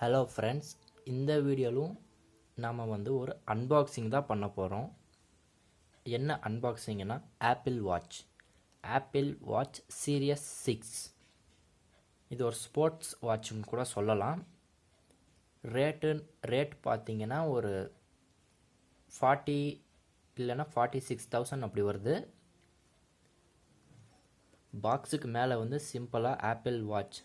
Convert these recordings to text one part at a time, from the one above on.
Hello friends, இந்த வீடியோலும் நாம் ஒரு அன்பாக்சிங் தான் பண்ண போகிறோம். என்ன அன்பாக்சிங்னா ஆப்பிள் வாட்ச் சீரியஸ் 6. இது ஒரு ஸ்போர்ட்ஸ் வாட்ச்னு கூட சொல்லலாம். ரேட் பார்த்தீங்கன்னா ஒரு 40 இல்லைன்னா 46,000 அப்படி வருது. பாக்ஸுக்கு மேலே சிம்பிளாக ஆப்பிள் வாட்ச்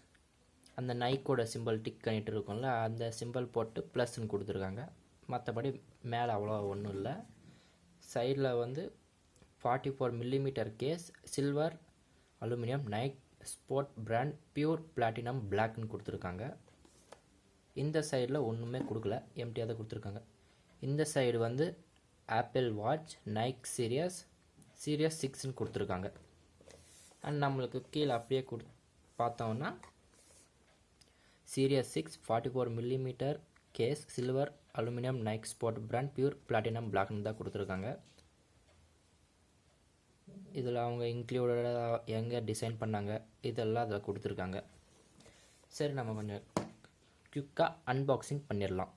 அந்த நைக்கோட சிம்பிள் டிக் பண்ணிட்டு இருக்கும்ல, அந்த சிம்பிள் போட்டு ப்ளஸ்ன்னு கொடுத்துருக்காங்க. மற்றபடி மேலே அவ்வளோ ஒன்றும் இல்லை. சைடில் 44 millimetre case, silver aluminium, Nike sport brand pure platinum பிளாக்னு கொடுத்துருக்காங்க. இந்த சைடில் ஒன்றுமே கொடுக்கல, எம்டியாக தான் கொடுத்துருக்காங்க. இந்த side Apple Watch Nike series 6ன்னு கொடுத்துருக்காங்க. அண்ட் நம்மளுக்கு கீழே அப்படியே பார்த்தோம்னா series 6 44 millimetre case, silver aluminium, Nike sport brand pure platinum பிளாக்னு தான் கொடுத்துருக்காங்க. இதில் அவங்க இன்க்ளூடடாக எங்கே டிசைன் பண்ணாங்க இதெல்லாம் அதில் கொடுத்துருக்காங்க. சரி, நம்ம கொஞ்சம் குயிக்காக அன்பாக்சிங் பண்ணிடலாம்.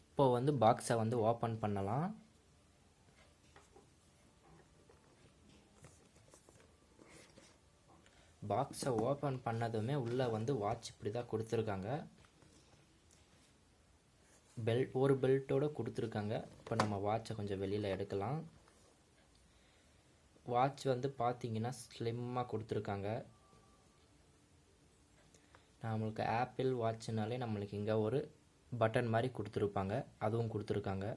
இப்போது பாக்ஸை ஓப்பன் பண்ணலாம். பாக்ஸை ஓப்பன் பண்ணதுமே உள்ளே வாட்ச் இப்படி தான் கொடுத்துருக்காங்க. ஒரு பெல்ட்டோடு கொடுத்துருக்காங்க. இப்போ நம்ம வாட்சை கொஞ்சம் வெளியில் எடுக்கலாம். வாட்ச் பார்த்தீங்கன்னா ஸ்லிம்மாக கொடுத்துருக்காங்க. நம்மளுக்கு ஆப்பிள் வாட்ச்னாலே நம்மளுக்கு இங்கே ஒரு பட்டன் மாதிரி கொடுத்துருப்பாங்க, அதுவும் கொடுத்துருக்காங்க.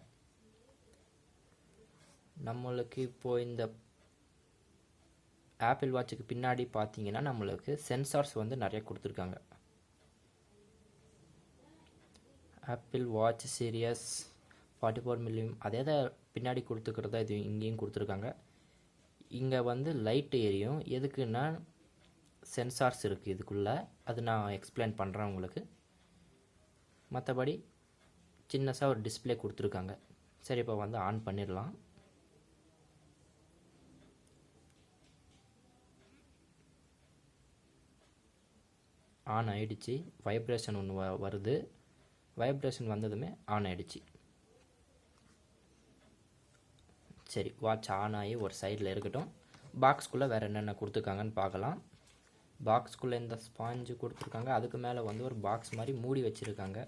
நம்மளுக்கு இப்போது இந்த ஆப்பிள் வாட்சுக்கு பின்னாடி பார்த்தீங்கன்னா நம்மளுக்கு சென்சார்ஸ் நிறைய கொடுத்துருக்காங்க. ஆப்பிள் வாட்ச் சீரியஸ் 44 மில்லியம் அதே தான் பின்னாடி கொடுத்துக்கிறதா இது இங்கேயும் கொடுத்துருக்காங்க. இங்கே லைட் எரியும், எதுக்குன்னா சென்சார்ஸ் இருக்குது இதுக்குள்ளே. அது நான் எக்ஸ்பிளைன் பண்ணுறேன் உங்களுக்கு. மற்றபடி சின்னதாக ஒரு டிஸ்பிளே கொடுத்துருக்காங்க. சரி, இப்போ ஆன் பண்ணிடலாம். ஆன் ஆகிடுச்சு. வைப்ரேஷன் ஒன்று வருது. வைப்ரேஷன் வந்ததுமே ஆன் ஆகிடுச்சு. சரி, வாட்ச் ஆன் ஆகி ஒரு சைடில் இருக்கட்டும். பாக்ஸ்குள்ளே வேறு என்னென்ன கொடுத்துருக்காங்கன்னு பார்க்கலாம். பாக்ஸ்குள்ளே இந்த ஸ்பாஞ்சு கொடுத்துருக்காங்க. அதுக்கு மேலே ஒரு பாக்ஸ் மாதிரி மூடி வச்சுருக்காங்க.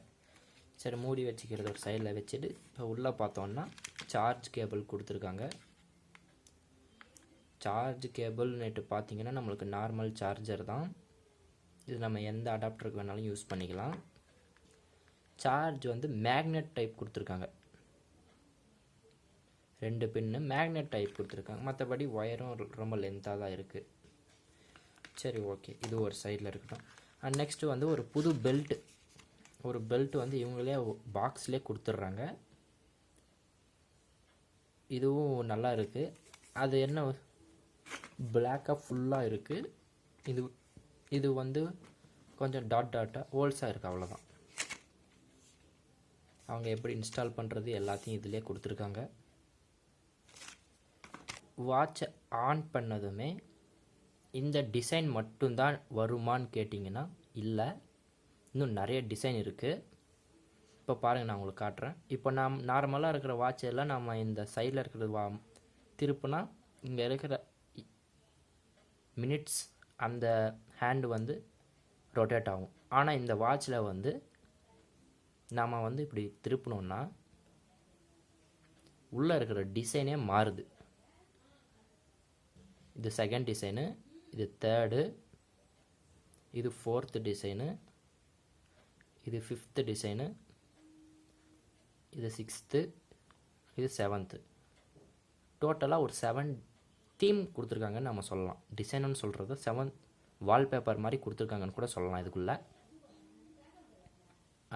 சரி, மூடி வச்சுக்கிறது ஒரு சைடில் வச்சுட்டு இப்போ உள்ளே பார்த்தோன்னா சார்ஜ் கேபிள் கொடுத்துருக்காங்க. சார்ஜ் கேபிள்னுட்டு பார்த்தீங்கன்னா நம்மளுக்கு நார்மல் சார்ஜர் தான். இது நம்ம எந்த அடாப்டருக்கு வேணாலும் யூஸ் பண்ணிக்கலாம். சார்ஜ் மேக்னெட் டைப் கொடுத்துருக்காங்க. 2 பின்னு மேக்னெட் டைப் கொடுத்துருக்காங்க. மற்றபடி ஒயரும் ரொம்ப லென்த்தாக தான் இருக்குது. சரி, ஓகே, இது ஒரு சைடில் இருக்கட்டும். அண்ட் நெக்ஸ்ட்டு ஒரு புது பெல்ட். ஒரு பெல்ட் இவங்களே பாக்ஸ்லேயே கொடுத்துட்றாங்க. இதுவும் நல்லா இருக்குது. அது என்ன பிளாக்காக ஃபுல்லாக இருக்குது. இது கொஞ்சம் டாட்டாக ஹோல்ஸாக இருக்குது, அவ்வளோதான். அவங்க எப்படி இன்ஸ்டால் பண்ணுறது எல்லாத்தையும் இதிலே கொடுத்துருக்காங்க. வாட்சை ஆன் பண்ணதுமே இந்த டிசைன் மட்டும்தான் வருமானு கேட்டிங்கன்னா இல்லை, இன்னும் நிறைய டிசைன் இருக்குது. இப்போ பாருங்கள், நான் உங்களுக்கு காட்டுறேன். இப்போ நார்மலாக இருக்கிற வாட்ச் எல்லாம் நம்ம இந்த சைடில் இருக்கிற திருப்புனா இங்கே இருக்கிற மினிட்ஸ் அந்த ஹேண்டு ரொட்டேட் ஆகும். ஆனால் இந்த வாட்சில் நாம் இப்படி திருப்பினோன்னா உள்ளே இருக்கிற டிசைனே மாறுது. இது செகண்ட் டிசைனு, இது தேர்டு, இது 4th டிசைனு, இது 5th டிசைனு, இது 6th, இது 7th. டோட்டலாக ஒரு 7 தீம் கொடுத்துருக்காங்கன்னு நம்ம சொல்லலாம். டிசைனுன்னு சொல்கிறது 7 வால்பேப்பர் மாதிரி கொடுத்துருக்காங்கன்னு கூட சொல்லலாம் இதுக்குள்ளே.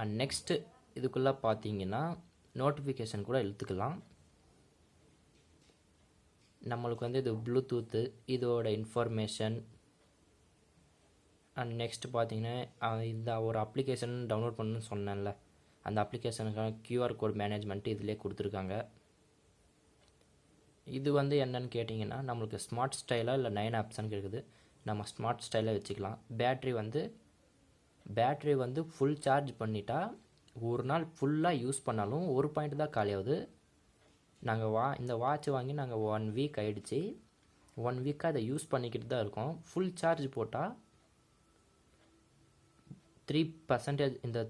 அண்ட் நெக்ஸ்ட்டு இதுக்குள்ளே பார்த்தீங்கன்னா நோட்டிஃபிகேஷன் கூட இழுத்துக்கலாம். நம்மளுக்கு இது ப்ளூடூத்து, இதோட இன்ஃபர்மேஷன். அண்ட் நெக்ஸ்ட்டு பார்த்தீங்கன்னா இந்த ஒரு அப்ளிகேஷன் டவுன்லோட் பண்ணணுன்னு சொன்னேன்ல, அந்த அப்ளிகேஷனுக்கான QR கோட் மேனேஜ்மெண்ட்டு இதிலே கொடுத்துருக்காங்க. இது என்னென்னு கேட்டிங்கன்னா நம்மளுக்கு ஸ்மார்ட் ஸ்டைலாக இல்லை 9 ஆப்ஷன் இருக்குது. நம்ம ஸ்மார்ட் ஸ்டைலாக வச்சுக்கலாம். பேட்ரி பேட்ரி வந்து ஃபுல் சார்ஜ் பண்ணிட்டா ஒரு நாள் ஃபுல்லாக யூஸ் பண்ணாலும் ஒரு பாயிண்ட் தான் காலியாகுது. நாங்கள் இந்த வாட்ச் வாங்கி நாங்கள் 1 வீக் ஆகிடுச்சி. 1 வீக்காக அதை யூஸ் பண்ணிக்கிட்டு தான் இருக்கோம். ஃபுல் சார்ஜ் போட்டால் 3% இந்த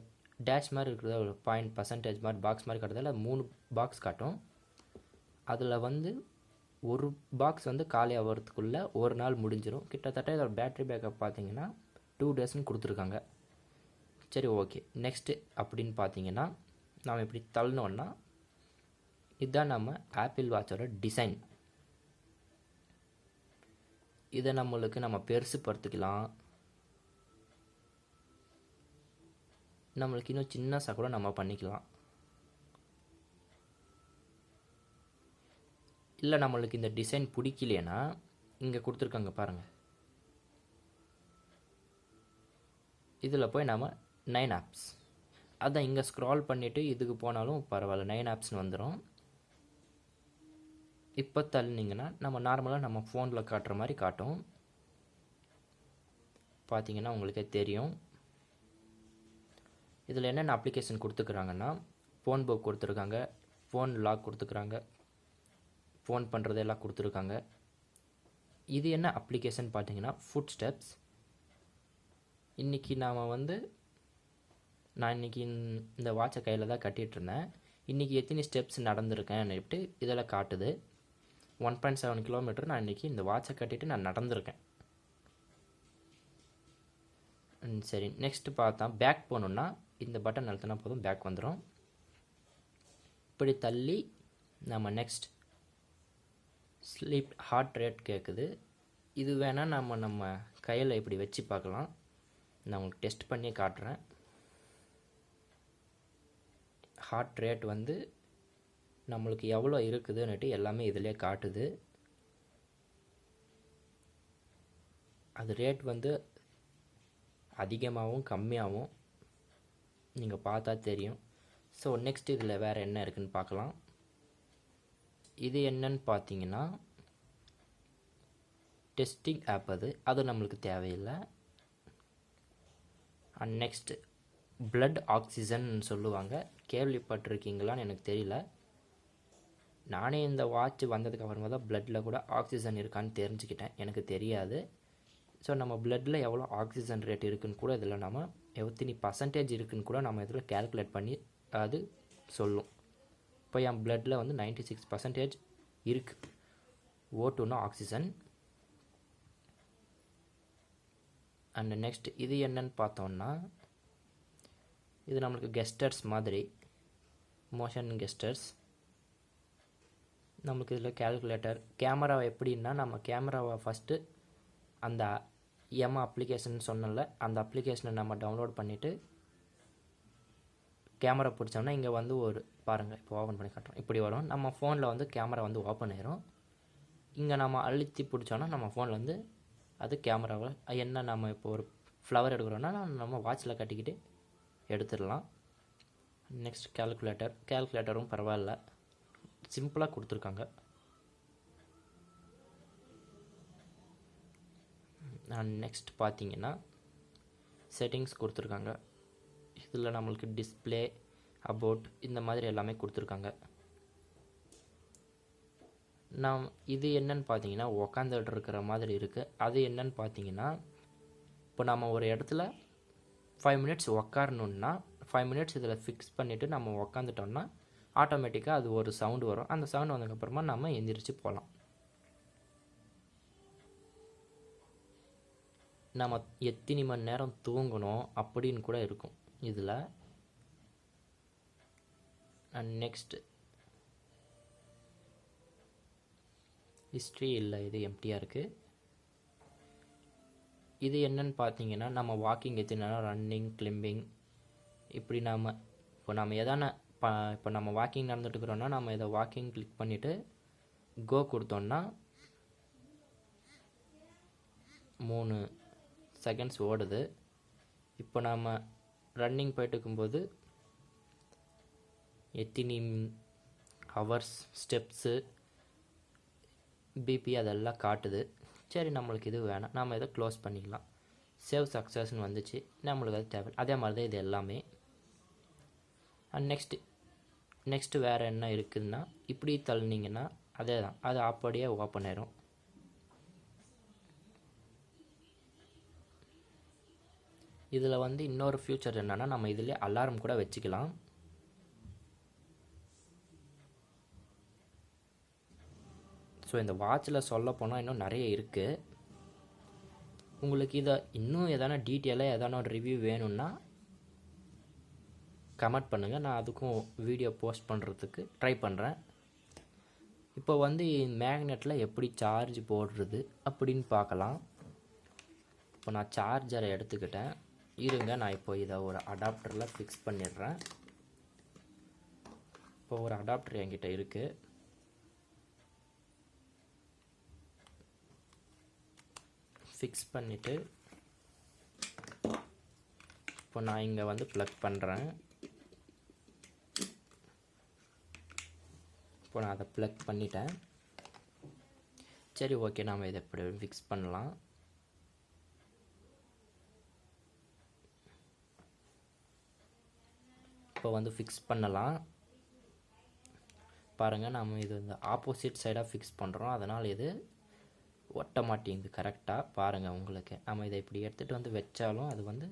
டேஷ் மாதிரி இருக்கிறத ஒரு % மாதிரி பாக்ஸ் மாதிரி காட்டுறதால 3 பாக்ஸ் காட்டும். அதில் வந்து ஒரு பாக்ஸ் வந்து காலி ஆகிறதுக்குள்ளே ஒரு நாள் முடிஞ்சிடும். கிட்டத்தட்ட இதோட பேட்ரி பேக்கப் பார்த்தீங்கன்னா 2 டேஸ்ன்னு கொடுத்துருக்காங்க. சரி, ஓகே. நெக்ஸ்ட்டு அப்படின்னு பார்த்தீங்கன்னா நாம் இப்படி தள்ளணுன்னா இதுதான் நம்ம ஆப்பிள் வாட்சோட டிசைன். இதை நம்ம பெருசுப்படுத்திக்கலாம். நம்மளுக்கு இன்னும் சின்னசாக கூட நம்ம பண்ணிக்கலாம். இல்லை நம்மளுக்கு இந்த டிசைன் பிடிக்கலைன்னா இங்கே கொடுத்துருக்காங்க பாருங்கள். இதில் போய் நம்ம 9 ஆப்ஸ் அதான் இங்கே ஸ்க்ரால் பண்ணிவிட்டு இதுக்கு போனாலும் பரவாயில்ல, 9 ஆப்ஸ்னு வந்துடும். இப்போ தள்ளினீங்கன்னா நம்ம நார்மலாக நம்ம ஃபோனில் காட்டுற மாதிரி காட்டும். பார்த்தீங்கன்னா உங்களுக்கே தெரியும். இதில் என்னென்ன அப்ளிகேஷன் கொடுத்துக்கிறாங்கன்னா ஃபோன் புக் கொடுத்துருக்காங்க, ஃபோன் லாக் கொடுத்துக்கிறாங்க, ஃபோன் பண்ணுறதெல்லாம் கொடுத்துருக்காங்க. இது என்ன அப்ளிகேஷன் பார்த்தீங்கன்னா ஃபுட் ஸ்டெப்ஸ். இன்றைக்கி நான் இன்றைக்கி இந்த வாட்சை கையில் தான் கட்டிகிட்டு இருந்தேன். இன்றைக்கி எத்தனை ஸ்டெப்ஸ் நடந்திருக்கேன்னுட்டு இதில் காட்டுது. 1.7 கிலோமீட்டர் நான் இன்றைக்கி இந்த வாட்சை கட்டிட்டு நான் நடந்திருக்கேன். சரி, நெக்ஸ்ட்டு பார்த்தா பேக் போகணுன்னா இந்த பட்டன் அழுத்தினா போதும், பேக் வந்துடும். இப்படி தள்ளி நம்ம நெக்ஸ்ட் ஸ்லீப் ஹார்ட் ரேட் கேட்குது. இது வேணால் நம்ம கையில் இப்படி வச்சு பார்க்கலாம். நான் உங்களுக்கு டெஸ்ட் பண்ணி காட்டுறேன். ஹார்ட் ரேட் வந்து நம்மளுக்கு எவ்வளோ இருக்குதுன்னுட்டு எல்லாமே இதிலே காட்டுது. அது ரேட் வந்து அதிகமாகவும் கம்மியாகவும் நீங்கள் பார்த்தா தெரியும். ஸோ நெக்ஸ்ட் இதில் வேறு என்ன இருக்குதுன்னு பார்க்கலாம். இது என்னன்னு பார்த்தீங்கன்னா டெஸ்டிங் ஆப். அது நம்மளுக்கு தேவையில்லை. அண்ட் நெக்ஸ்ட் பிளட் ஆக்சிஜன் சொல்லுவாங்க, கேள்விப்பட்டிருக்கீங்களான்னு எனக்கு தெரியல. நானே இந்த வாட்ச் வந்ததுக்கு அப்புறமா தான் பிளட்டில் கூட ஆக்சிஜன் இருக்கான்னு தெரிஞ்சுக்கிட்டேன், எனக்கு தெரியாது. ஸோ நம்ம பிளட்டில் எவ்வளோ ஆக்சிஜன் ரேட் இருக்குதுன்னு கூட இதில் நம்ம எத்தனை % இருக்குதுன்னு கூட நம்ம இதில் கேல்குலேட் பண்ணி அது சொல்லும். இப்போ என் பிளட்டில் வந்து 96% இருக்குது O2னா ஆக்சிஜன். அண்ட் நெக்ஸ்ட் இது என்னன்னு பார்த்தோன்னா இது நம்மளுக்கு கெஸ்டர்ஸ் மாதிரி, மோஷன் கெஸ்டர்ஸ். நமக்கு இதில் கேல்குலேட்டர், கேமரா எப்படின்னா நம்ம கேமராவை ஃபஸ்ட்டு அந்த அப்ளிகேஷன் சொன்னல அந்த அப்ளிகேஷனை நம்ம டவுன்லோட் பண்ணிவிட்டு கேமரா பிடிச்சோம்னா இங்கே வந்து ஒரு பாருங்கள், இப்போ ஓப்பன் பண்ணி காட்டுறோம். இப்படி வரும். நம்ம ஃபோனில் வந்து கேமரா வந்து ஓப்பன் ஆயிரும். இங்கே நம்ம அழுத்தி பிடிச்சோன்னா நம்ம ஃபோனில் வந்து அது கேமராவை என்ன நம்ம இப்போ ஒரு ஃப்ளவர் எடுக்கிறோன்னா நம்ம வாட்சில் கட்டிக்கிட்டு எடுத்துடலாம். நெக்ஸ்ட் கேல்குலேட்டரும் பரவாயில்ல, சிம்பிளாக கொடுத்துருக்காங்க. நெக்ஸ்ட் பார்த்தீங்கன்னா செட்டிங்ஸ் கொடுத்துருக்காங்க. இதில் நம்மளுக்கு டிஸ்பிளே, அபவுட் இந்த மாதிரி எல்லாமே கொடுத்துருக்காங்க. இது என்னன்னு பார்த்தீங்கன்னா உக்காந்துட்டு இருக்கிற மாதிரி இருக்குது. அது என்னன்னு பார்த்தீங்கன்னா இப்போ நம்ம ஒரு இடத்துல 5 மினிட்ஸ் உக்காரணுன்னா 5 மினிட்ஸ் இதில் ஃபிக்ஸ் பண்ணிவிட்டு நம்ம உக்காந்துட்டோம்னா ஆட்டோமேட்டிக்காக அது ஒரு சவுண்டு வரும். அந்த சவுண்டு வந்ததுக்கப்புறமா நம்ம எந்திரிச்சு போகலாம். நம்ம எத்தனை மணி நேரம் தூங்கணும் அப்படின்னு கூட இருக்கும் இதில். அண்ட் நெக்ஸ்ட் ஹிஸ்ட்ரி இல்லை, இது எம்டியாக இருக்குது. இது என்னன்னு பார்த்தீங்கன்னா நம்ம வாக்கிங் எத்தனை நேரம், ரன்னிங், கிளிம்பிங், இப்படி இப்போ நம்ம எதான இப்போ நம்ம வாக்கிங் நடந்துட்டு இருக்கிறோன்னா நம்ம இதை வாக்கிங் கிளிக் பண்ணிவிட்டு கோ கொடுத்தோன்னா 3 செகண்ட்ஸ் ஓடுது. இப்போ நாம் ரன்னிங் போயிட்டு இருக்கும்போது எத்தனை ஹவர்ஸ், ஸ்டெப்ஸு, பிபி அதெல்லாம் காட்டுது. சரி, நம்மளுக்கு இது வேணாம், நாம் இதை க்ளோஸ் பண்ணிக்கலாம். சேவ் சக்ஸஸ்ன்னு வந்துச்சு. நம்மளுக்கு அது தேவை. அதே மாதிரி தான் இது எல்லாமே. அண்ட் நெக்ஸ்ட்டு வேறு என்ன இருக்குதுன்னா, இப்படி தள்ளினீங்கன்னா அதே தான், அது அப்படியே ஓப்பன் ஆயிரும். இதில் வந்து இன்னொரு ஃபியூச்சர் என்னென்னா, நம்ம இதிலே அலாரம் கூட வச்சுக்கலாம். ஸோ இந்த வாட்சில் சொல்ல போனால் இன்னும் நிறைய இருக்குது. உங்களுக்கு இதை இன்னும் எதனா டீட்டெயிலாக எதனா ரிவ்யூ வேணும்னா கமெண்ட் பண்ணுங்கள். நான் அதுக்கும் வீடியோ போஸ்ட் பண்ணுறதுக்கு ட்ரை பண்ணுறேன். இப்போ வந்து மேக்னெட்டில் எப்படி சார்ஜ் போடுறது அப்படின்னு பார்க்கலாம். இப்போ நான் சார்ஜரை எடுத்துக்கிட்டேன். இருங்க, நான் இப்போ இதை ஒரு அடாப்டரில் ஃபிக்ஸ் பண்ணிடுறேன். இப்போ ஒரு அடாப்டர் என்கிட்ட இருக்குது. ஃபிக்ஸ் பண்ணிவிட்டு இப்போ நான் இங்கே வந்து ப்ளக் பண்ணுறேன். இப்போ நான் அதை ப்ளக் பண்ணிட்டேன். சரி, ஓகே, நாம் இதை எப்படி ஃபிக்ஸ் பண்ணலாம். இப்போ வந்து ஃபிக்ஸ் பண்ணலாம். பாருங்கள், நம்ம இது வந்து ஆப்போசிட் சைடாக ஃபிக்ஸ் பண்ணுறோம். அதனால் இது ஒட்ட மாட்டேங்குது கரெக்டாக. பாருங்கள், உங்களுக்கு நம்ம இதை இப்படி எடுத்துகிட்டு வந்து வச்சாலும் அது வந்து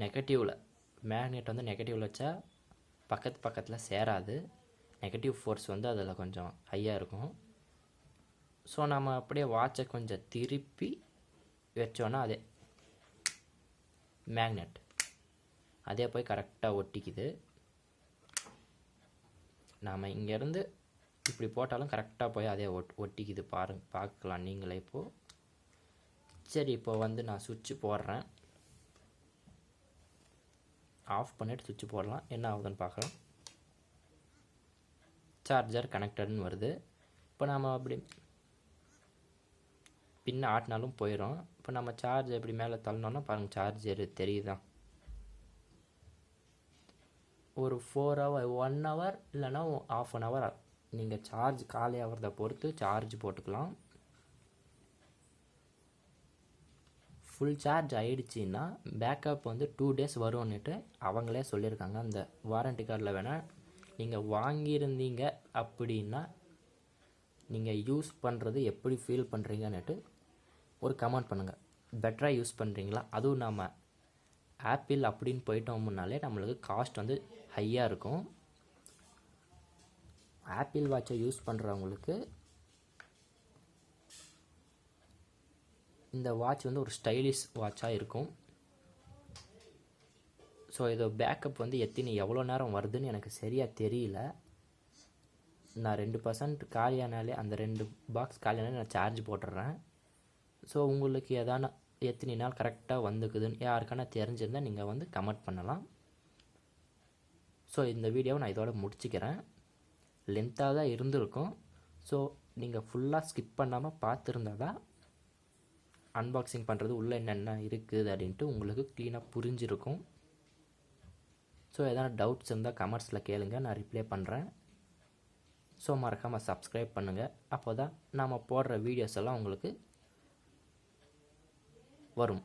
நெகட்டிவில், மேக்னெட் வந்து நெகட்டிவில் வச்சா பக்கத்தில் சேராது. நெகட்டிவ் ஃபோர்ஸ் வந்து அதில் கொஞ்சம் ஹையாக இருக்கும். ஸோ நம்ம அப்படியே வாட்சை கொஞ்சம் திருப்பி வச்சோன்னா அதே மேக்னெட் அதே போய் கரெக்டாக ஒட்டிக்குது. நாம் இங்கேருந்து இப்படி போட்டாலும் கரெக்டாக போய் அதே ஒட்டிக்குது. பார்க்கலாம் நீங்களே இப்போது. சரி, இப்போ வந்து நான் சுவிட்சு போடுறேன். ஆஃப் பண்ணிவிட்டு சுவிட்சு போடலாம். என்ன ஆகுதுன்னு பார்க்கலாம். சார்ஜர் கனெக்டட்னு வருது. இப்போ நாம் அப்படி பின்ன ஆட்டினாலும் போயிடும். இப்போ நம்ம சார்ஜ் எப்படி மேலே தள்ளணும்னா பாருங்கள், சார்ஜர் தெரியுதான். ஒரு 4 hour 1 hour இல்லைன்னா ½ an hour நீங்கள் சார்ஜ் காலி ஆகிறத பொறுத்து சார்ஜ் போட்டுக்கலாம். ஃபுல் சார்ஜ் ஆகிடுச்சின்னா பேக்கப் வந்து 2 days வரும்னுட்டு அவங்களே சொல்லியிருக்காங்க. அந்த வாரண்டி கார்டில் வேணால் நீங்கள் வாங்கியிருந்தீங்க அப்படின்னா நீங்கள் யூஸ் பண்ணுறது எப்படி ஃபீல் பண்ணுறீங்கன்னுட்டு ஒரு கமெண்ட் பண்ணுங்கள். பெட்டராக யூஸ் பண்ணுறீங்களா? அதுவும் நம்ம ஆப்பிள் அப்படின்னு போயிட்டோம்னாலே நம்மளுக்கு காஸ்ட் வந்து ஹையாக இருக்கும். ஆப்பிள் வாட்சை யூஸ் பண்ணுறவங்களுக்கு இந்த வாட்ச் வந்து ஒரு ஸ்டைலிஷ் வாட்சாக இருக்கும். ஸோ இது பேக்கப் வந்து எவ்வளோ நேரம் வருதுன்னு எனக்கு சரியாக தெரியல. நான் 2% காலியானாலே, அந்த 2 பாக்ஸ் காலியானாலே நான் சார்ஜ் போட்டுடுறேன். ஸோ உங்களுக்கு எத்தனை நாள் கரெக்டாக வந்துக்குதுன்னு யாருக்கான தெரிஞ்சிருந்தால் நீங்கள் வந்து கமெண்ட் பண்ணலாம். ஸோ இந்த வீடியோவை நான் இதோட முடிச்சுக்கிறேன். லென்த்தாக தான் இருந்திருக்கும். ஸோ நீங்கள் ஃபுல்லாக ஸ்கிப் பண்ணாமல் பார்த்துருந்தா தான் அன்பாக்சிங் பண்ணுறது உள்ளே என்னென்ன இருக்குது அப்படின்ட்டு உங்களுக்கு க்ளீனாக புரிஞ்சிருக்கும். ஸோ எதனா டவுட்ஸ் இருந்தால் கமெண்ட்ஸில் கேளுங்க, நான் ரிப்ளை பண்ணுறேன். ஸோ மறக்காமல் சப்ஸ்கிரைப் பண்ணுங்கள். அப்போ தான் நாம் போடுற வீடியோஸ் எல்லாம் உங்களுக்கு வரும்.